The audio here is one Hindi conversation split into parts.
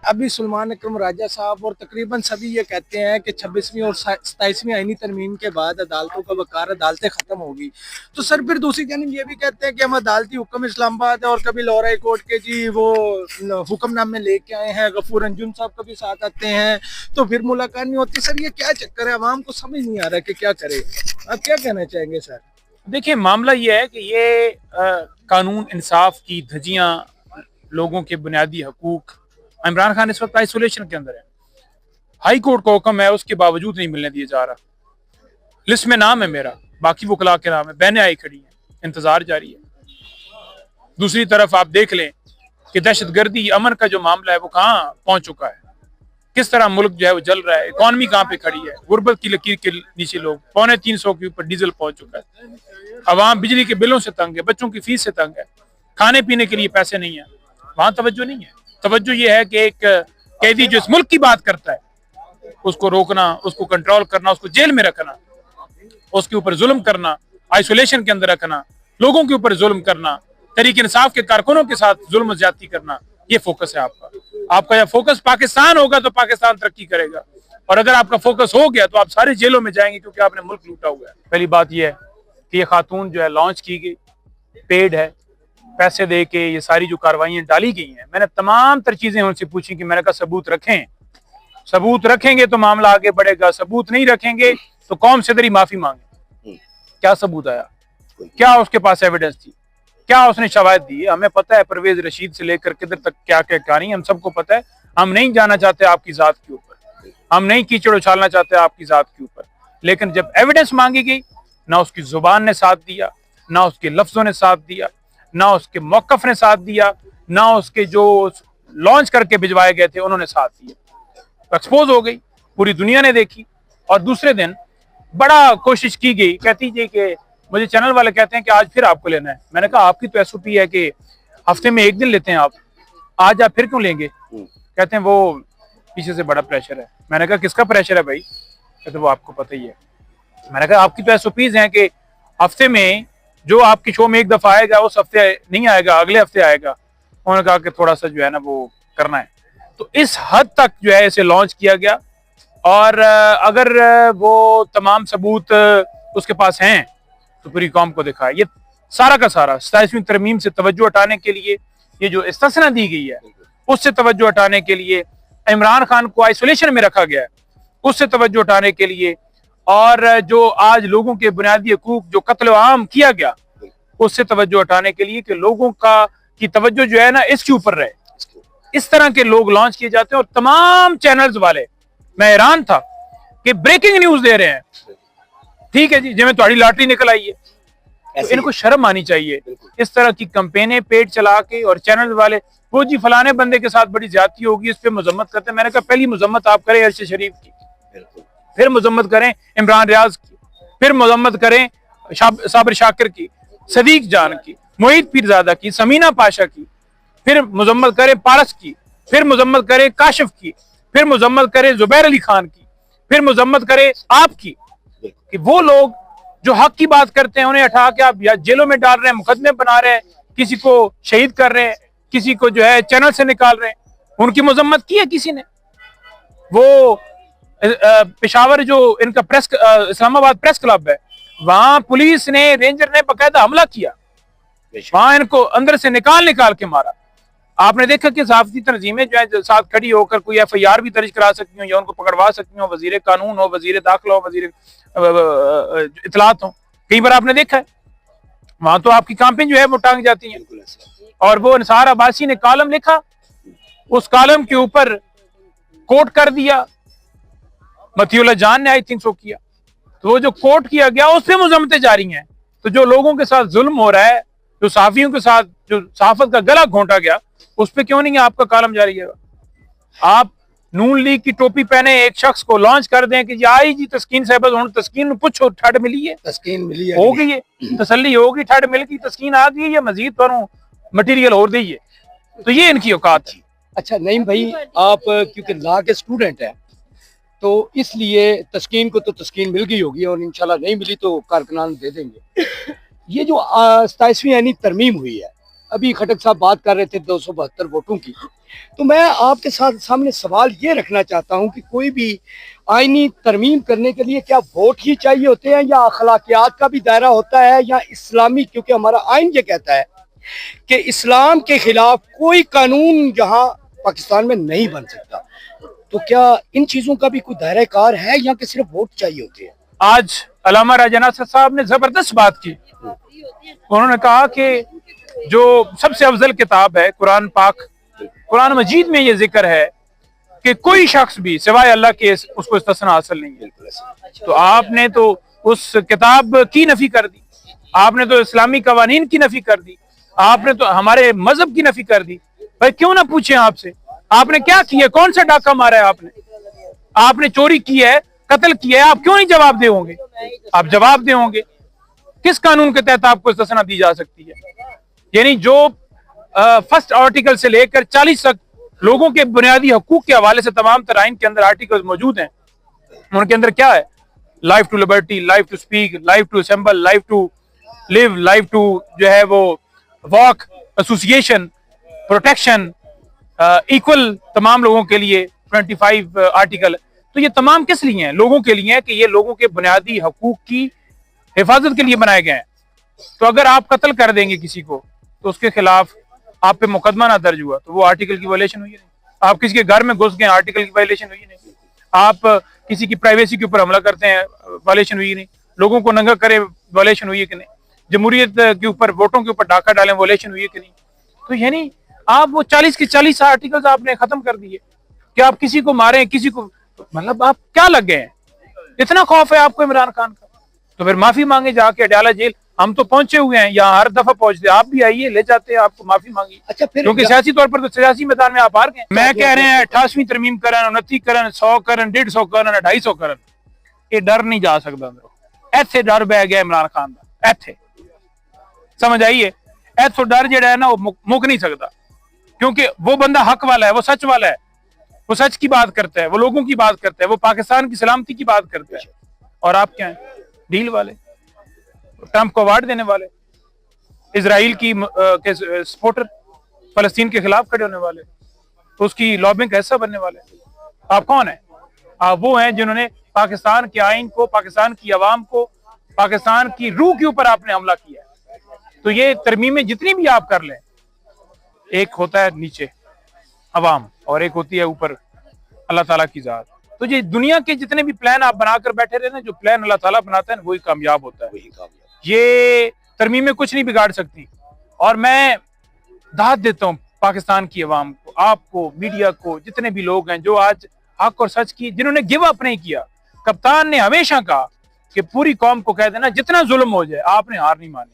अभी सुलेमान अकरम राजा साहब और तकरीबन सभी ये कहते हैं कि 26वीं और 27वीं आईनी तरमीम के बाद अदालतों का वकार अदालतें खत्म होगी। तो सर फिर दूसरी जानिब ये भी कहते हैं कि हम अदालती हुक्म इस्लामाबाद और कभी लाहौर हाई कोर्ट के जी वो हुक्मनामे लेके आए हैं, गफूर अंजुम साहब कभी साथ आते हैं, तो फिर मुलाकात नहीं होती। सर ये क्या चक्कर है, अवाम को समझ नहीं आ रहा कि क्या करे। आप क्या कहना चाहेंगे सर? देखिए, मामला ये है कि ये कानून इंसाफ की धज्जियां, लोगों के बुनियादी हकूक। इमरान खान इस वक्त आइसोलेशन के अंदर है, हाई कोर्ट का हुक्म है, उसके बावजूद नहीं मिलने दिया जा रहा। लिस्ट में नाम है मेरा, बाकी वकला के नाम है, बहनें आई खड़ी हैं, इंतजार जारी है। दूसरी तरफ आप देख लें कि दहशतगर्दी अमन का जो मामला है वो कहाँ पहुंच चुका है, किस तरह मुल्क जो है वो जल रहा है, इकॉनमी कहाँ पे खड़ी है, गुर्बत की लकीर के नीचे लोग, 350 के ऊपर डीजल पहुंच चुका है, अवाम बिजली के बिलों से तंग है, बच्चों की फीस से तंग है, खाने पीने के लिए पैसे नहीं है। वहां तवज्जो नहीं है। तवज्जो ये है कि एक कैदी जो इस मुल्क की बात करता है उसको रोकना, उसको कंट्रोल करना, उसको जेल में रखना, उसके ऊपर जुल्म करना, आइसोलेशन के अंदर रखना, लोगों के ऊपर जुल्म करना, तहरीक इंसाफ के कारकुनों के साथ जुल्म ज्यादती करना, ये फोकस है आपका। आपका जब फोकस पाकिस्तान होगा तो पाकिस्तान तरक्की करेगा, और अगर आपका फोकस हो गया तो आप सारे जेलों में जाएंगे क्योंकि आपने मुल्क लूटा हुआ है। पहली बात यह है कि ये खातून जो है लॉन्च की गई, पेड है, पैसे दे के ये सारी जो कार्रवाइयां डाली गई हैं, मैंने तमाम तर चीजें उनसे पूछी कि मैंने कहा सबूत रखें, सबूत रखेंगे तो मामला आगे बढ़ेगा, सबूत नहीं रखेंगे तो कौम से दरी माफी मांगे। क्या सबूत आया, क्या उसके पास एविडेंस थी, क्या उसने शवाहिद दी? हमें पता है परवेज रशीद से लेकर किधर तक क्या क्या कहानी, हम सबको पता है। हम नहीं जाना चाहते आपकी जात के ऊपर, हम नहीं कीचड़ उछालना चाहते आपकी जात के ऊपर, लेकिन जब एविडेंस मांगी गई, ना उसकी जुबान ने साथ दिया, ना उसके लफ्जों ने साथ दिया, ना उसके मौकफ ने साथ दिया, ना उसके जो लॉन्च करके भिजवाए गए थे उन्होंने साथ दिया। एक्सपोज हो गई, पूरी दुनिया ने देखी। और दूसरे दिन बड़ा कोशिश की गई, कहती थी कि मुझे चैनल वाले कहते हैं कि आज फिर आपको लेना है। मैंने कहा आपकी तो एसओपी है कि हफ्ते में एक दिन लेते हैं आप, आज आप फिर क्यों लेंगे? कहते हैं वो पीछे से बड़ा प्रेशर है। मैंने कहा किसका प्रेशर है भाई? कहते वो आपको पता ही है। मैंने कहा आपकी तो एसओपीज हैं कि हफ्ते में जो आपकी शो में एक दफा आएगा उस हफ्ते नहीं आएगा, अगले हफ्ते आएगा। उन्होंने कहा कि थोड़ा सा जो है ना वो करना है। तो इस हद तक जो है इसे लॉन्च किया गया, और अगर वो तमाम सबूत उसके पास हैं तो पूरी कौम को दिखाए। ये सारा का सारा 27वीं तरमीम से तवज्जो हटाने के लिए, ये जो इस्तिस्ना दी गई है उससे तवज्जो हटाने के लिए, इमरान खान को आइसोलेशन में रखा गया है उससे तवज्जो हटाने के लिए, और जो आज लोगों के बुनियादी हकूक जो कत्ल आम किया गया उससे तवज्जो हटाने के लिए कि लोगों का की तवज्जो जो है ना इसके ऊपर रहे। इस तरह के लोग लॉन्च किए जाते हैं, और तमाम चैनल्स वाले, मैं हैरान था कि ब्रेकिंग न्यूज दे रहे हैं। ठीक है जी, जिम्मे तुम्हारी लॉटरी निकल आई है, तो इनको शर्म आनी चाहिए। इस तरह की कंपेनें पेट चला के, और चैनल वाले वो जी फलाने बंदे के साथ बड़ी ज्यादती होगी, इस पे मजम्मत करते हैं। मैंने कहा पहली मजम्मत आप करें अरशद शरीफ की, फिर मजम्मत करें इमरान रियाज की, फिर मजम्मत करें साबिर शाकिर की, सदीक जान की, मोहित पीरजादा की, समीना पाशा की, फिर मजम्मत करें पारस की, फिर मजम्मत करें काशिफ की, फिर मजम्मत करें जुबैर अली खान की, फिर मजम्मत करें आपकी। कि वो लोग जो हक की बात करते हैं उन्हें हटा के आप या जेलों में डाल रहे हैं, मुकदमे बना रहे हैं, किसी को शहीद कर रहे हैं, किसी को जो है चैनल से निकाल रहे हैं। उनकी मजम्मत की है किसी ने? वो पेशावर जो इनका प्रेस इस्लामाबाद प्रेस क्लब है, वहां पुलिस ने, रेंजर ने बकायदा हमला किया, वहां इनको अंदर से निकाल के मारा। आपने देखा कि सहाफती तंजीमें जो है साथ खड़ी होकर कोई एफआईआर भी दर्ज करा सकती हो या उनको पकड़वा सकती हो, वजीर कानून हो, वजीर दाखिला हो, वजीर इतलात हो। कई बार आपने देखा है वहां तो आपकी कांपें जो है वो टांग जाती हैं। और वो निसार अब्बासी ने कॉलम लिखा, उस कॉलम के ऊपर कोट कर दिया, मतीउल्लाह जान ने आई थिंक सो किया, तो वो जो कोट किया गया उस पर मुजम्मतें जारी हैं। तो जो लोगों के साथ जुल्म हो रहा है, जो साफियों के साथ जो सहाफत का गला घोंटा गया, उस पर क्यों नहीं है आपका कॉलम जारी है? आप नून लीग की टोपी पहने एक शख्स को लॉन्च कर दें कि आई जी तस्कीन साहब, हुण तस्कीन पूछो ठंड मिली है, तस्कीन मिली है, हो गई है, तसल्ली होगी, ठंड मिल गई, तस्कीन आ गई, या मजीद पर मटीरियल और दी है। तो ये इनकी औकात थी। अच्छा नहीं भाई, आप क्योंकि लॉ के स्टूडेंट हैं तो इसलिए तस्कीन को तो तस्कीन मिल गई होगी, और इंशाल्लाह नहीं मिली तो कारकुनान दे देंगे। ये जो 27वीं यानी तरमीम हुई है, अभी खटक साहब बात कर रहे थे 272 वोटों की, तो मैं आपके साथ सामने सवाल ये रखना चाहता हूं कि कोई भी आईनी तरमीम करने के लिए क्या वोट ही चाहिए होते हैं या अखलाकियात का भी दायरा होता है या इस्लामी, क्योंकि हमारा आइन ये कहता है कि इस्लाम के खिलाफ कोई कानून यहाँ पाकिस्तान में नहीं बन सकता। तो क्या इन चीजों का भी कोई दायरा कार है या कि सिर्फ वोट चाहिए होते हैं? आज अल्लामा राजा नासिर साहब ने जबरदस्त बात की। उन्होंने कहा कि जो सबसे अफजल किताब है कुरान पाक, कुरान मजीद में ये जिक्र है कि कोई शख्स भी सिवाय अल्लाह के उसको इस्तिस्ना हासिल नहीं है। तो आपने तो उस किताब की नफी कर दी, आपने तो इस्लामी कवानीन की नफी कर दी, आपने तो हमारे मजहब की नफी कर दी। भाई क्यों ना पूछे आपसे, आपने क्या किया? कौन सा डाका मारा है आपने? आपने चोरी की है, कत्ल किया है, आप क्यों नहीं जवाब दे होंगे? आप जवाब दे होंगे। किस कानून के तहत आपको इस्तिस्ना दी जा सकती है? यानी जो फर्स्ट आर्टिकल से लेकर 40 तक लोगों के बुनियादी हकूक के हवाले से तमाम तरह आइन के अंदर आर्टिकल्स मौजूद हैं। उनके अंदर क्या है? Life to liberty, life to speak, life to assemble, life to live, life to जो है वो वॉक, एसोसिएशन, प्रोटेक्शन, इक्वल तमाम लोगों के लिए 25 आर्टिकल। तो ये तमाम किस लिए हैं? लोगों के लिए हैं कि ये लोगों के बुनियादी हकूक की हिफाजत के लिए बनाए गए हैं। तो अगर आप कत्ल कर देंगे किसी को तो उसके खिलाफ आप पे मुकदमा ना दर्ज हुआ तो वो आर्टिकल की वायलेशन हुई नहीं। आप किसी के घर में घुस गए, आर्टिकल की वायलेशन हुई नहीं। आप किसी की प्राइवेसी के ऊपर हमला करते हैं, वायलेशन हुई नहीं। लोगों को नंगा करे, वायलेशन हुई है कि नहीं? जमहूरियत के ऊपर, वोटों के ऊपर डाका डालें, वायलेशन हुई है कि नहीं? तो यानी आप वो 40 के 40 आर्टिकल्स आपने खत्म कर दिए कि आप किसी को मारें, किसी को, मतलब आप क्या लग गए हैं? इतना खौफ है आपको इमरान खान का? तो फिर माफी मांगे जाके अडयाला जेल। हम तो पहुंचे हुए हैं यहाँ, हर दफा पहुंचते, आप भी आइए, ले जाते हैं आपको, माफी मांगी। अच्छा, फिर क्योंकि सियासी तौर पर तो सियासी मैदान में आप हार गए। मैं कह रहे हैं 28वीं तरमीम करन, 29 करन, 100 करन, 150 करन, 250 करन, ये डर नहीं जा सकता अंदरों। ऐसे डर बह गया इमरान खान का, ऐसे समझ आइए। ऐसो डर जड़ा है ना वो मुक नहीं सकता, क्योंकि वो बंदा हक वाला है, वो सच वाला है, वो सच की बात करता है, वो लोगों की बात करता है, वो पाकिस्तान की सलामती की बात करता है। और आप क्या हैं? डील वाले, ट्रंप को अवार्ड देने वाले, इजराइल की के सपोर्टर, फलस्तीन के खिलाफ खड़े होने वाले, उसकी लॉबिंग का हिस्सा बनने वाले। आप कौन है? आप वो हैं जिन्होंने पाकिस्तान के आइन को, पाकिस्तान की आवाम को, पाकिस्तान की रूह के ऊपर आपने हमला किया है। तो ये तरमीमें जितनी भी आप कर लें, एक होता है नीचे अवाम और एक होती है ऊपर अल्लाह ताला की जात। तो ये दुनिया के जितने भी प्लान आप बनाकर बैठे रहे ना, जो प्लान अल्लाह ताला बनाता है वही कामयाब होता है, वही कामयाब। ये तरमीमें कुछ नहीं बिगाड़ सकती। और मैं दाद देता हूँ पाकिस्तान की अवाम को, आपको, मीडिया को, जितने भी लोग हैं जो आज हक और सच की, जिन्होंने गिव अप नहीं किया। कप्तान ने हमेशा कहा कि पूरी कौम को कह देना जितना जुल्म हो जाए, आपने हार नहीं मानी,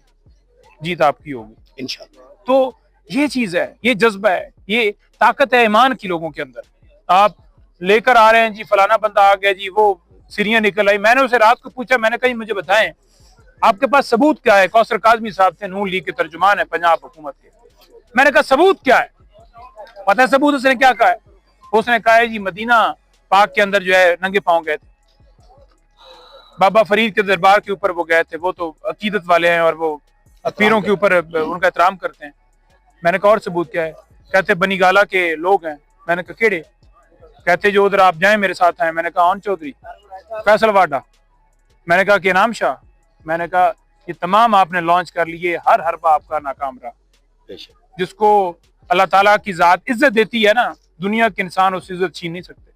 जीत आपकी होगी इंशाअल्लाह। तो ये चीज है, ये जज्बा है, ये ताकत है ईमान की लोगों के अंदर। आप लेकर आ रहे हैं जी, फलाना बंदा आ गया जी, वो सीरिया निकल आई। मैंने उसे रात को पूछा, मैंने कहा मुझे बताएं आपके पास सबूत क्या है? कौसर काजमी साहब थे, नून लीग के तर्जुमान है पंजाब हुकूमत के। मैंने कहा सबूत क्या है? पता है सबूत उसने क्या कहा है? उसने कहा है जी मदीना पाक के अंदर जो है नंगे पांव गए थे, बाबा फरीद के दरबार के ऊपर वो गए थे, वो तो अकीदत वाले हैं और वो पीरों के ऊपर उनका एहतराम करते हैं। मैंने कहा और सबूत क्या है? कहते बनी गाला के लोग हैं। मैंने कहा केड़े? कहते जो उधर आप जाएं मेरे साथ हैं। मैंने कहा ऑन चौधरी, फैसल वाडा, मैंने कहा कि इनाम शाह, मैंने कहा ये तमाम आपने लॉन्च कर लिए, हर हरबा आपका नाकाम रहा। जिसको अल्लाह ताला की जात इज्जत देती है ना, दुनिया के इंसान उससे इज्जत छीन नहीं सकते।